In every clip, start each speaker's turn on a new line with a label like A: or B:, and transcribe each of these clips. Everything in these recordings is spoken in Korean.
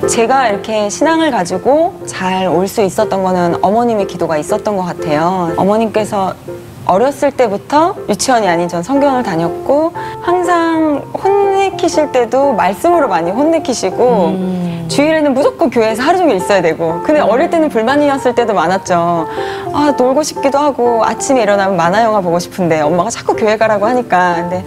A: 제가 이렇게 신앙을 가지고 잘 올 수 있었던 거는 어머님의 기도가 있었던 것 같아요. 어머님께서 어렸을 때부터 유치원이 아닌 전 성경을 다녔고 항상 혼내키실 때도 말씀으로 많이 혼내키시고 주일에는 무조건 교회에서 하루 종일 있어야 되고 근데 어릴 때는 불만이었을 때도 많았죠. 아, 놀고 싶기도 하고 아침에 일어나면 만화 영화 보고 싶은데 엄마가 자꾸 교회 가라고 하니까. 근데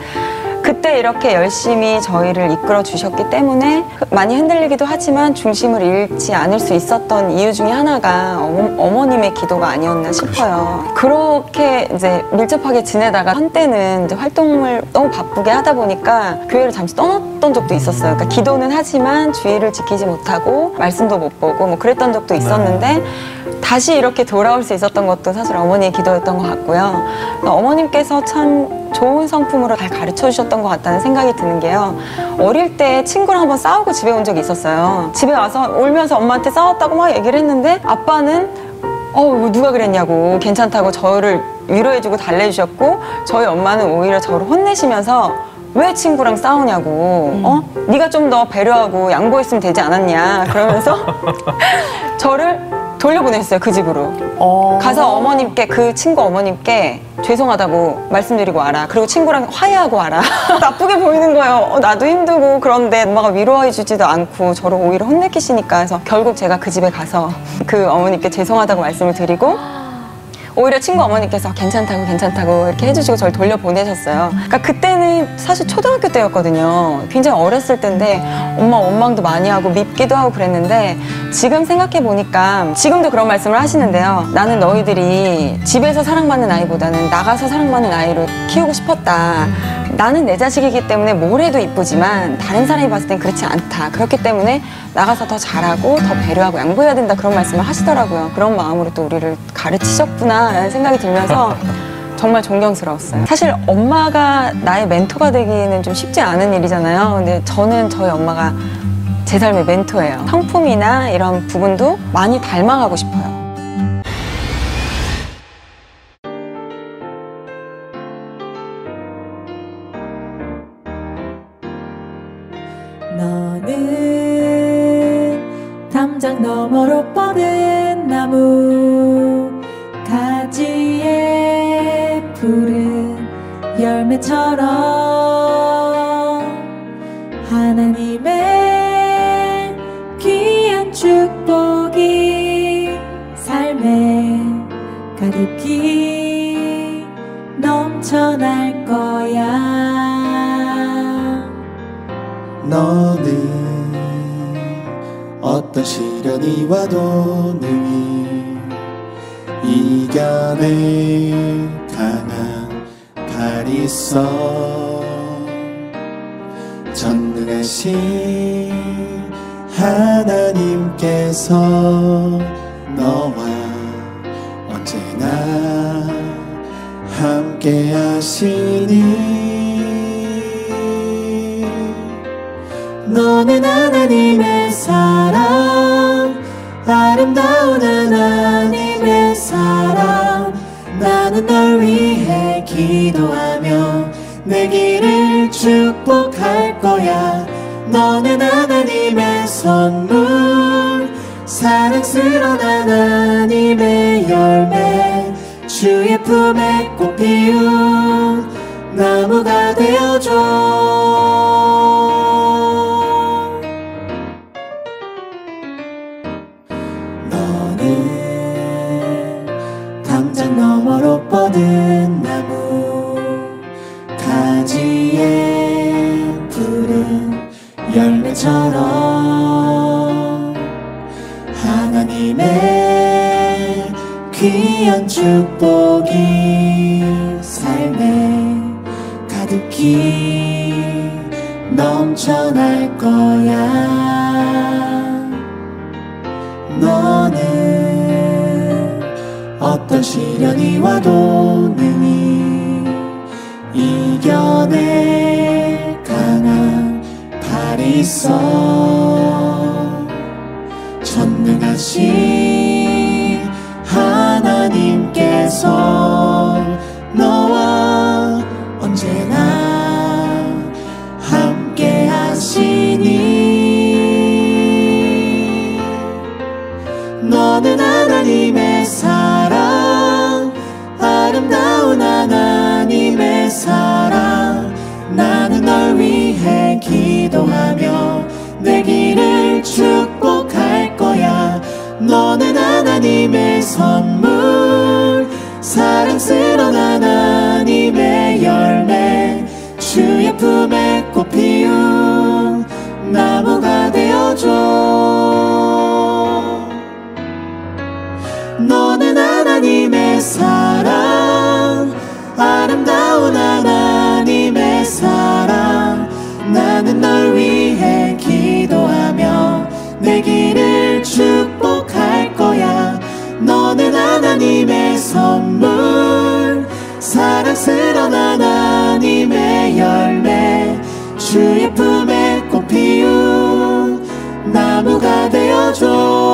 A: 그때 이렇게 열심히 저희를 이끌어 주셨기 때문에 많이 흔들리기도 하지만 중심을 잃지 않을 수 있었던 이유 중에 하나가 어머님의 기도가 아니었나 싶어요. 그렇게 이제 밀접하게 지내다가 한때는 이제 활동을 너무 바쁘게 하다 보니까 교회를 잠시 떠났던 적도 있었어요. 그러니까 기도는 하지만 주의를 지키지 못하고 말씀도 못 보고 뭐 그랬던 적도 있었는데 다시 이렇게 돌아올 수 있었던 것도 사실 어머니의 기도였던 것 같고요. 어머님께서 참 좋은 성품으로 잘 가르쳐 주셨던 것 같다는 생각이 드는 게요. 어릴 때 친구랑 한번 싸우고 집에 온 적이 있었어요. 집에 와서 울면서 엄마한테 싸웠다고 막 얘기를 했는데 아빠는 누가 그랬냐고 괜찮다고 저를 위로해주고 달래주셨고 저희 엄마는 오히려 저를 혼내시면서 왜 친구랑 싸우냐고 네가 좀 더 배려하고 양보했으면 되지 않았냐 그러면서 저를 돌려보냈어요. 그 집으로. 가서 어머님께 그 친구 어머님께 죄송하다고 말씀드리고 와라. 그리고 친구랑 화해하고 와라. 나쁘게 보이는 거예요. 나도 힘들고 그런데 엄마가 위로해주지도 않고 저를 오히려 혼내키시니까 해서 결국 제가 그 집에 가서 그 어머니께 죄송하다고 말씀을 드리고 오히려 친구 어머니께서 괜찮다고 이렇게 해주시고 저를 돌려보내셨어요. 그러니까 그때는 사실 초등학교 때였거든요. 굉장히 어렸을 때인데 엄마 원망도 많이 하고 밉기도 하고 그랬는데 지금 생각해보니까 지금도 그런 말씀을 하시는데요. 나는 너희들이 집에서 사랑받는 아이보다는 나가서 사랑받는 아이로 키우고 싶었다. 나는 내 자식이기 때문에 뭘 해도 이쁘지만 다른 사람이 봤을 땐 그렇지 않다. 그렇기 때문에 나가서 더 잘하고 더 배려하고 양보해야 된다. 그런 말씀을 하시더라고요. 그런 마음으로 또 우리를 가르치셨구나 라는 생각이 들면서 정말 존경스러웠어요. 사실 엄마가 나의 멘토가 되기는 좀 쉽지 않은 일이잖아요. 근데 저는 저희 엄마가 제 삶의 멘토예요. 성품이나 이런 부분도 많이 닮아가고 싶어요.
B: 너는 담장 너머로 뻗은 나무 가지에 푸른 열매처럼 하나님의 귀한 축복이 삶에 가득히 넘쳐날 거야.
C: 너는 어떤 시련이 와도 능히 이겨낼 강한 팔이 있어. 전능하신 하나님께서 너와 언제나 함께 하시니 너는 하나님의 사랑, 아름다운 하나님의 사랑. 나는 널 위해 기도하며 내 길을 축복할 거야. 너는 하나님의 선물, 사랑스러운 하나님의 열매. 주의 품에 꽃 피운 나무가 되어줘. 담장 너머로 뻗은 나무 가지에 푸른 열매처럼 하나님의 귀한 축복이 삶에 가득히 넘쳐날 거야. 너는 어떤 시련이 와도 능히 이겨낼 강한 팔이 있어. 전능하신 하나님께서 너와 언제나 함께 하시니 내 길을 축복할 거야. 너는 하나님의 선물, 사랑스러운 하나님의 열매, 주의 품에 꽃 피운 나무가 되어줘. 너는 하나님의 사랑, 아름다운 하나님의 사랑. 나는 널 위해 기도하며 내 길을 축복할 거야. 너는 하나님의 선물, 사랑스러운 하나님의 열매, 주의 품에 꽃 피운 나무가 되어줘.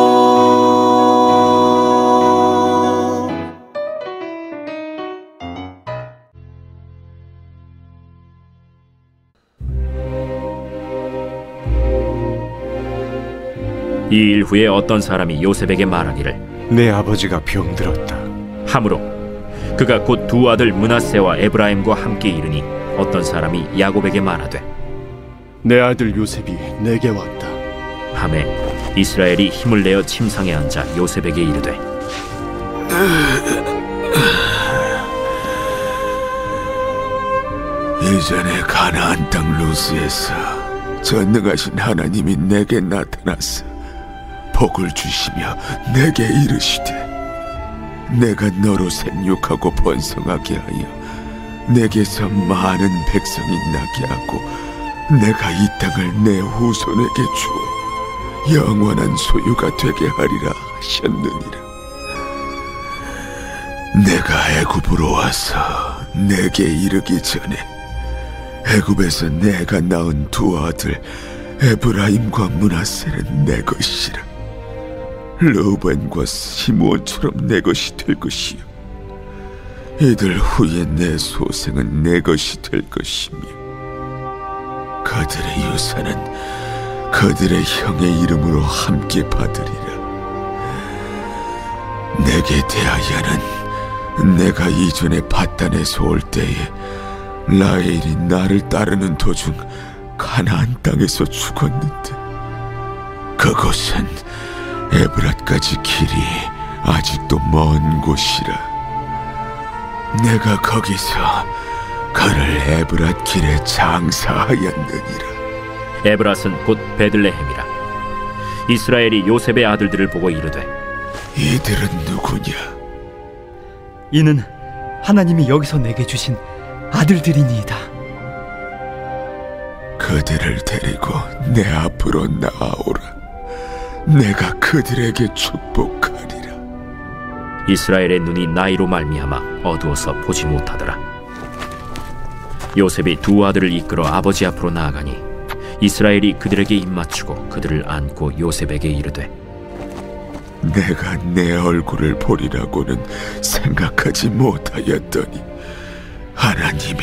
D: 이 일 후에 어떤 사람이 요셉에게 말하기를
E: 내 아버지가 병들었다.
D: 하므로 그가 곧 두 아들 므낫세와 에브라임과 함께 이르니 어떤 사람이 야곱에게 말하되
E: 내 아들 요셉이 내게 왔다.
D: 하매 이스라엘이 힘을 내어 침상에 앉아 요셉에게 이르되
F: 예전에 가나안 땅 루스에서 전능하신 하나님이 내게 나타나서 복을 주시며 내게 이르시되 내가 너로 생육하고 번성하게 하여 내게서 많은 백성이 나게 하고 내가 이 땅을 내 후손에게 주어 영원한 소유가 되게 하리라 하셨느니라. 내가 애굽으로 와서 내게 이르기 전에 애굽에서 내가 낳은 두 아들 에브라임과 므낫세는 내 것이라. 르우벤과 시므온처럼 내 것이 될 것이요 이들 후에 내 소생은 내 것이 될 것이며 그들의 유산은 그들의 형의 이름으로 함께 받으리라. 내게 대하여는 내가 이전에 밧단에서 올 때에 라헬이 나를 따르는 도중 가나안 땅에서 죽었는데 그곳은 에브랏까지 길이 아직도 먼 곳이라. 내가 거기서 그를 에브랏 길에 장사하였느니라.
D: 에브랏은 곧 베들레헴이라. 이스라엘이 요셉의 아들들을 보고 이르되
F: 이들은 누구냐?
G: 이는 하나님이 여기서 내게 주신 아들들이니이다.
F: 그들을 데리고 내 앞으로 나아오라. 내가 그들에게 축복하리라.
D: 이스라엘의 눈이 나이로 말미암아 어두워서 보지 못하더라. 요셉이 두 아들을 이끌어 아버지 앞으로 나아가니 이스라엘이 그들에게 입맞추고 그들을 안고 요셉에게 이르되
F: 내가 내 얼굴을 보리라고는 생각하지 못하였더니 하나님이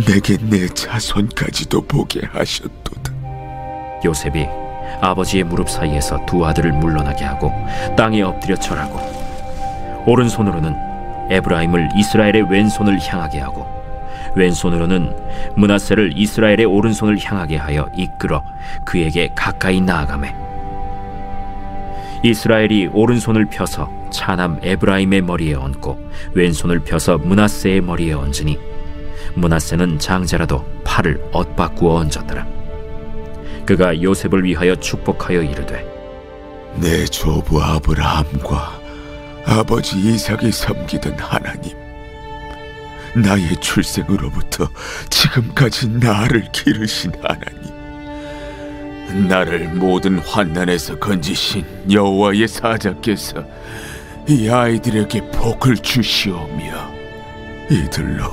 F: 내게 내 자손까지도 보게 하셨도다.
D: 요셉이 아버지의 무릎 사이에서 두 아들을 물러나게 하고 땅에 엎드려 절하고 오른손으로는 에브라임을 이스라엘의 왼손을 향하게 하고 왼손으로는 므낫세를 이스라엘의 오른손을 향하게 하여 이끌어 그에게 가까이 나아가매 이스라엘이 오른손을 펴서 차남 에브라임의 머리에 얹고 왼손을 펴서 므낫세의 머리에 얹으니 므낫세는 장자라도 팔을 엇바꾸어 얹었더라. 그가 요셉을 위하여 축복하여 이르되
F: 내 조부 아브라함과 아버지 이삭이 섬기던 하나님, 나의 출생으로부터 지금까지 나를 기르신 하나님, 나를 모든 환난에서 건지신 여호와의 사자께서 이 아이들에게 복을 주시오며 이들로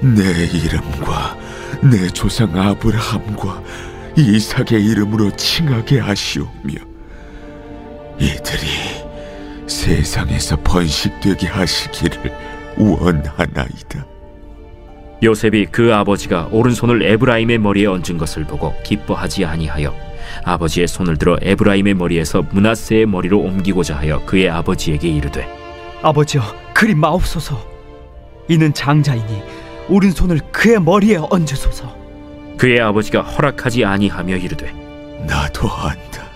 F: 내 이름과 내 조상 아브라함과 이삭의 이름으로 칭하게 하시오며 이들이 세상에서 번식되게 하시기를 원하나이다.
D: 요셉이 그 아버지가 오른손을 에브라임의 머리에 얹은 것을 보고 기뻐하지 아니하여 아버지의 손을 들어 에브라임의 머리에서 므낫세의 머리로 옮기고자 하여 그의 아버지에게 이르되
G: 아버지여, 그리 마옵소서. 이는 장자이니 오른손을 그의 머리에 얹으소서.
D: 그의 아버지가 허락하지 아니하며 이르되
F: 나도 안다.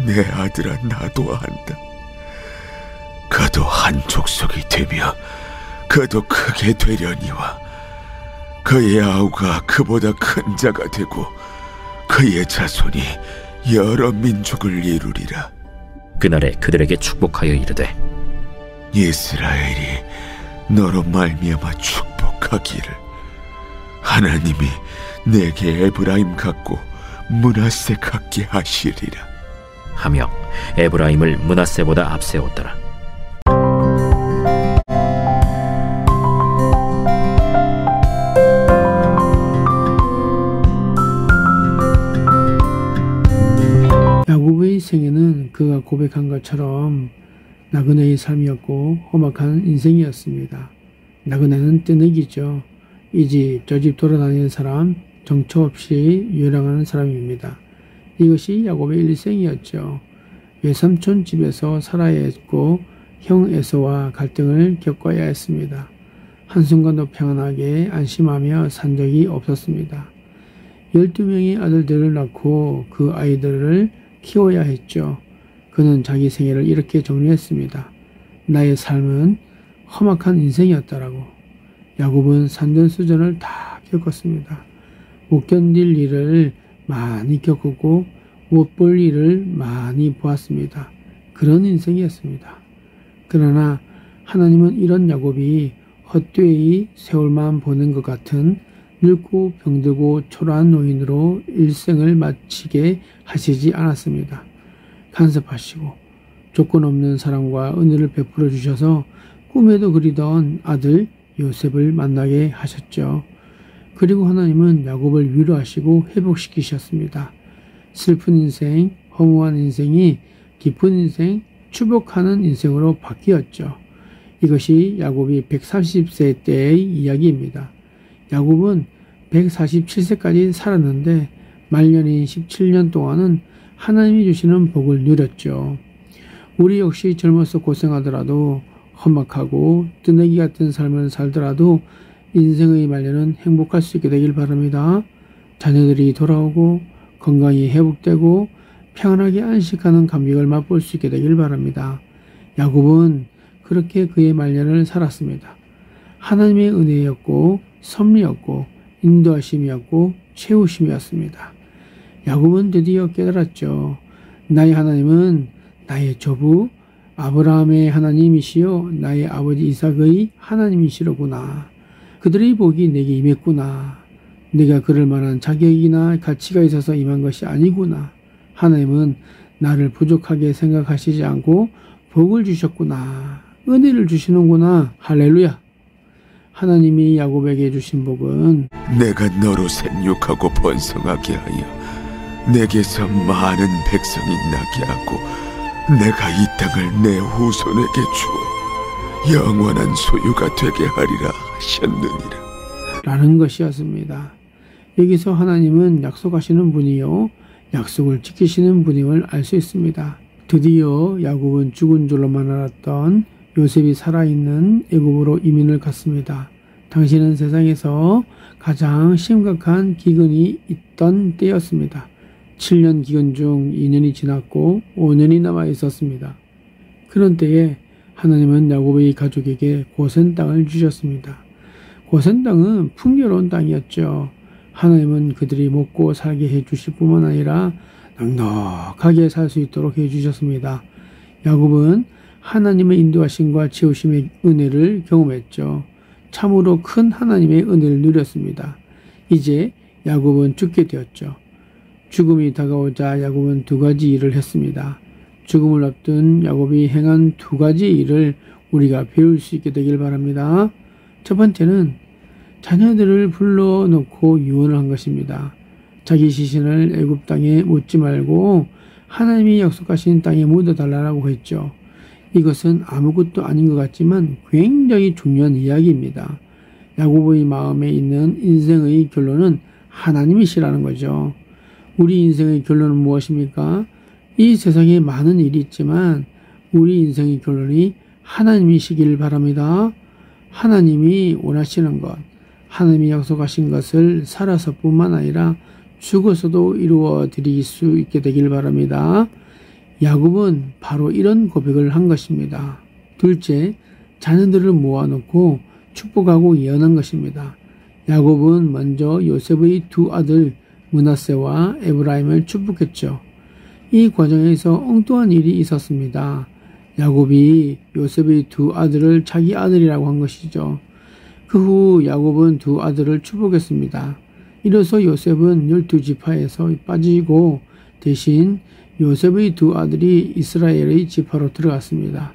F: 내 아들아, 나도 안다. 그도 한 족속이 되며 그도 크게 되려니와 그의 아우가 그보다 큰 자가 되고 그의 자손이 여러 민족을 이루리라.
D: 그날에 그들에게 축복하여 이르되
F: 이스라엘이 너로 말미암아 축복하기를 하나님이 내게 에브라임 같고 므낫세 같게 하시리라
D: 하며 에브라임을 므낫세보다 앞세웠더라.
H: 야곱의 생애는 그가 고백한 것처럼 나그네의 삶이었고 험악한 인생이었습니다. 나그네는 뜨내기죠. 이 집 저 집 돌아다니는 사람, 정처 없이 유랑하는 사람입니다. 이것이 야곱의 일생이었죠. 외삼촌 집에서 살아야 했고 형 에서와 갈등을 겪어야 했습니다. 한순간도 평안하게 안심하며 산 적이 없었습니다. 12명의 아들들을 낳고 그 아이들을 키워야 했죠. 그는 자기 생애를 이렇게 정리했습니다. 나의 삶은 험악한 인생이었다라고. 야곱은 산전수전을 다 겪었습니다. 못 견딜 일을 많이 겪었고 못 볼 일을 많이 보았습니다. 그런 인생이었습니다. 그러나 하나님은 이런 야곱이 헛되이 세월만 보낸 것 같은 늙고 병들고 초라한 노인으로 일생을 마치게 하시지 않았습니다. 간섭하시고 조건 없는 사랑과 은혜를 베풀어 주셔서 꿈에도 그리던 아들 요셉을 만나게 하셨죠. 그리고 하나님은 야곱을 위로하시고 회복시키셨습니다. 슬픈 인생, 허무한 인생이 기쁜 인생, 축복하는 인생으로 바뀌었죠. 이것이 야곱이 130세 때의 이야기입니다. 야곱은 147세까지 살았는데 말년인 17년 동안은 하나님이 주시는 복을 누렸죠. 우리 역시 젊어서 고생하더라도 험악하고 뜨내기 같은 삶을 살더라도 인생의 말년은 행복할 수 있게 되길 바랍니다. 자녀들이 돌아오고 건강이 회복되고 평안하게 안식하는 감격을 맛볼 수 있게 되길 바랍니다. 야곱은 그렇게 그의 말년을 살았습니다. 하나님의 은혜였고 섭리였고 인도하심이었고 채우심이었습니다. 야곱은 드디어 깨달았죠. 나의 하나님은 나의 조부 아브라함의 하나님이시요 나의 아버지 이삭의 하나님이시로구나. 그들의 복이 내게 임했구나. 내가 그럴 만한 자격이나 가치가 있어서 임한 것이 아니구나. 하나님은 나를 부족하게 생각하시지 않고 복을 주셨구나. 은혜를 주시는구나. 할렐루야. 하나님이 야곱에게 주신 복은
F: 내가 너로 생육하고 번성하게 하여 내게서 많은 백성이 나게 하고 내가 이 땅을 내 후손에게 주어 영원한 소유가 되게 하리라 하셨느니라
H: 라는 것이었습니다. 여기서 하나님은 약속하시는 분이요 약속을 지키시는 분임을 알 수 있습니다. 드디어 야곱은 죽은 줄로만 알았던 요셉이 살아있는 애굽으로 이민을 갔습니다. 당시는 세상에서 가장 심각한 기근이 있던 때였습니다. 7년 기근 중 2년이 지났고 5년이 남아 있었습니다. 그런 때에 하나님은 야곱의 가족에게 고센 땅을 주셨습니다. 고센 땅은 풍요로운 땅이었죠. 하나님은 그들이 먹고 살게 해주실 뿐만 아니라 넉넉하게 살 수 있도록 해주셨습니다. 야곱은 하나님의 인도하심과 채우심의 은혜를 경험했죠. 참으로 큰 하나님의 은혜를 누렸습니다. 이제 야곱은 죽게 되었죠. 죽음이 다가오자 야곱은 두 가지 일을 했습니다. 죽음을 앞둔 야곱이 행한 두 가지 일을 우리가 배울 수 있게 되길 바랍니다. 첫 번째는 자녀들을 불러놓고 유언을 한 것입니다. 자기 시신을 애굽 땅에 묻지 말고 하나님이 약속하신 땅에 묻어달라고 했죠. 이것은 아무것도 아닌 것 같지만 굉장히 중요한 이야기입니다. 야곱의 마음에 있는 인생의 결론은 하나님이시라는 거죠. 우리 인생의 결론은 무엇입니까? 이 세상에 많은 일이 있지만 우리 인생의 결론이 하나님이시길 바랍니다. 하나님이 원하시는 것, 하나님이 약속하신 것을 살아서 뿐만 아니라 죽어서도 이루어 드릴 수 있게 되길 바랍니다. 야곱은 바로 이런 고백을 한 것입니다. 둘째, 자녀들을 모아놓고 축복하고 예언한 것입니다. 야곱은 먼저 요셉의 두 아들 므낫세와 에브라임을 축복했죠. 이 과정에서 엉뚱한 일이 있었습니다. 야곱이 요셉의 두 아들을 자기 아들이라고 한 것이죠. 그 후 야곱은 두 아들을 축복했습니다. 이로써 요셉은 12지파에서 빠지고 대신 요셉의 두 아들이 이스라엘의 지파로 들어갔습니다.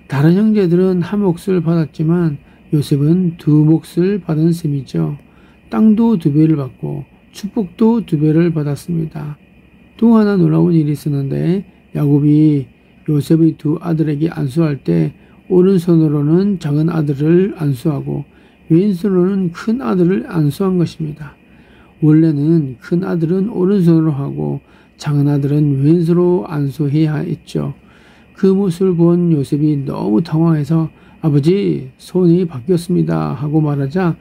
H: 다른 형제들은 한 몫을 받았지만 요셉은 두 몫을 받은 셈이죠. 땅도 2배를 받고 축복도 2배를 받았습니다. 또 하나 놀라운 일이 있었는데 야곱이 요셉의 두 아들에게 안수할 때 오른손으로는 작은 아들을 안수하고 왼손으로는 큰 아들을 안수한 것입니다. 원래는 큰 아들은 오른손으로 하고 작은 아들은 왼손으로 안수해야 했죠. 그 모습을 본 요셉이 너무 당황해서 아버지, 손이 바뀌었습니다 하고 말하자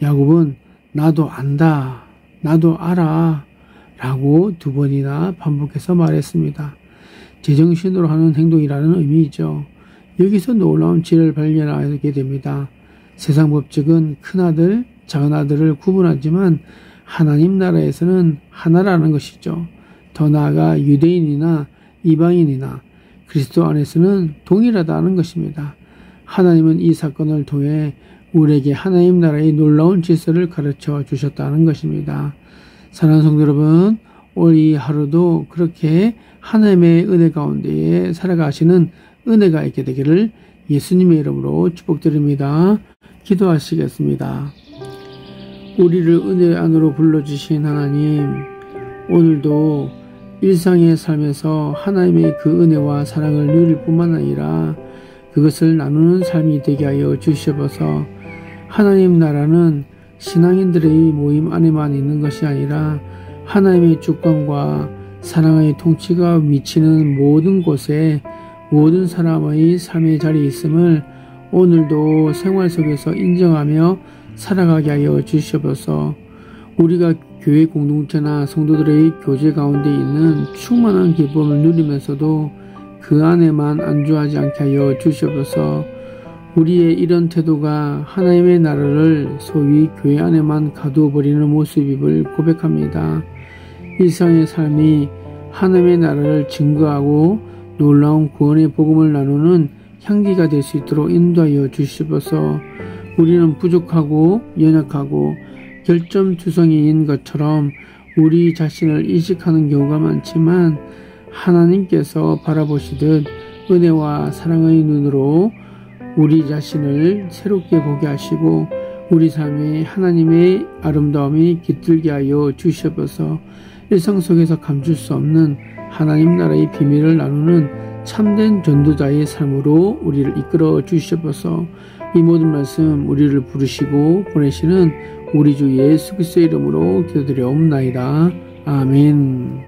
H: 야곱은 나도 안다, 나도 알아 라고 2번이나 반복해서 말했습니다. 제정신으로 하는 행동이라는 의미이죠. 여기서 놀라운 지혜를 발견하게 됩니다. 세상 법칙은 큰아들, 작은아들을 구분하지만 하나님 나라에서는 하나라는 것이죠. 더 나아가 유대인이나 이방인이나 그리스도 안에서는 동일하다는 것입니다. 하나님은 이 사건을 통해 우리에게 하나님 나라의 놀라운 질서를 가르쳐 주셨다는 것입니다. 사랑하는 성도 여러분, 올 이 하루도 그렇게 하나님의 은혜 가운데에 살아가시는 은혜가 있게 되기를 예수님의 이름으로 축복드립니다. 기도하시겠습니다. 우리를 은혜 안으로 불러주신 하나님, 오늘도 일상의 삶에서 하나님의 그 은혜와 사랑을 누릴 뿐만 아니라 그것을 나누는 삶이 되게 하여 주시옵소서. 하나님 나라는 신앙인들의 모임 안에만 있는 것이 아니라 하나님의 주권과 사랑의 통치가 미치는 모든 곳에 모든 사람의 삶의 자리에 있음을 오늘도 생활 속에서 인정하며 살아가게 하여 주시옵소서. 우리가 교회 공동체나 성도들의 교제 가운데 있는 충만한 기쁨을 누리면서도 그 안에만 안주하지 않게 하여 주시옵소서. 우리의 이런 태도가 하나님의 나라를 소위 교회 안에만 가두어 버리는 모습임을 고백합니다. 일상의 삶이 하나님의 나라를 증거하고 놀라운 구원의 복음을 나누는 향기가 될 수 있도록 인도하여 주시옵소서. 우리는 부족하고 연약하고 결점투성이인 것처럼 우리 자신을 인식하는 경우가 많지만 하나님께서 바라보시듯 은혜와 사랑의 눈으로 우리 자신을 새롭게 보게 하시고 우리 삶에 하나님의 아름다움이 깃들게 하여 주시옵소서. 일상 속에서 감출 수 없는 하나님 나라의 비밀을 나누는 참된 전도자의 삶으로 우리를 이끌어 주시옵소서. 이 모든 말씀 우리를 부르시고 보내시는 우리 주 예수 그리스도의 이름으로 기도드려옵나이다. 아멘.